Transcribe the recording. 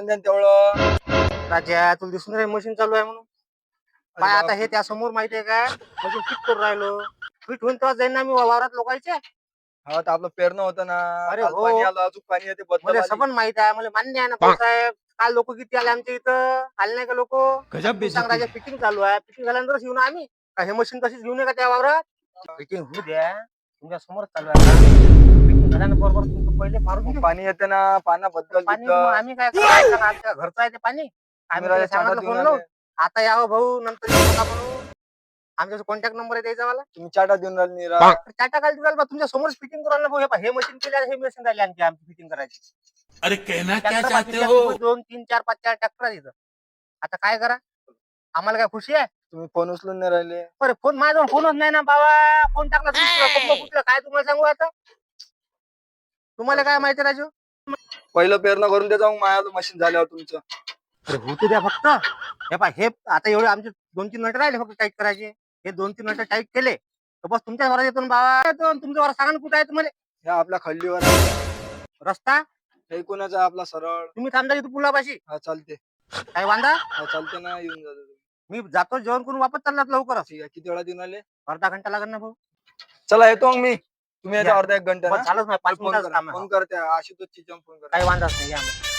द्या ना तेवढं. राजा तुला दिसून राहील मशीन चालू आहे म्हणून. काय आता हे त्या समोर माहितीये का मशीन फिट करून राहिलो. फिट होऊन तेव्हा जाईन ना मी वावरात लोकांच्या. हा तर आपलं पेरणं होतं ना. अरे काल हो. पाणी आलं, अजून पाणी येते, बदल मला आली. सबन माहित आहे, मला मान्य आहे ना भाऊसाहेब. काल लोक किती आले आमच्या इथं, आले नाही का लोक? तू सांग राजा, फिटिंग चालू आहे, फिटिंग झाल्यानंतर येऊ ना आम्ही. का हे मशीन तशीच घेऊन ये का त्या वावरात? फिटिंग होऊ द्या, तुमच्या समोर चालू आहे. फिटिंग झाल्यानं बरोबर तुमचं पहिले मारून घेऊ. पाणी येते ना, पाना बद्दल पाणी मग आम्ही काय करायचं? आमच्या घरचं आहे ते पाणी. आम्ही त्याला सांगितलं फोन लावून, आता यावं भाऊ, नंतर येऊ नका म्हणून. आमचा कॉन्टॅक्ट नंबर आहे द्यायचा मला. तुम्ही चाटा देऊन राहिले निरा. टाटा काल तुला तुमच्या समोर फिटिंग करून राहिलं भाऊ. हे मशीन केलं, हे मशीन राहिले आणखी आमची फिटिंग करायची. अरे कहना क्या ट्रॅक्टर चाहते बाकी हो? 2, 3, 4, 5, 4 ट्रॅक्टर आहेत इथं. आता काय करा? आम्हाला काय खुशी आहे? तुम्ही फोन उचलून नाही राहिले. अरे फोन माझ्याजवळ फोनच नाही ना बाबा. फोन टाकला कुठलं काय तुम्हाला सांगू आता? तुम्हाला काय माहिती राजू? पहिलं पेरणं करून द्या, मग माझं मशीन झाल्यावर तुमचं. अरे होते द्या फक्त. हे पहा, हे आता एवढे आमचे 2-3 नट राहिले फक्त टाईट करायचे. हे 2-3 नट टाईट केले तर बस तुमच्या घरात येतो ना बाबा. तुमच्या घरात सांगा ना कुठं आहे तुम्हाला ह्या आपल्या खल्लीवर रस्ता. हे कोणाचा आपला सरळ. तुम्ही थांबता इथं पुलापाशी. हा चालते. काय वांदा? हा चालते ना, येऊन जातो तुम्ही. मी जातो जेवण करून वापस चाललात लवकरच. ठीक आहे, किती वेळा देऊन आले? अर्धा घंटा लागेल ना भाऊ. चला येतो मग मी. तुम्ही याचा या. अर्धा 1 घंटा बस झालंच नाही, 5 फोन मिनिटाचं करा, काम आहे. फोन करते आशुतोष चिचम, फोन करा. काही वांधाच नाही या मग.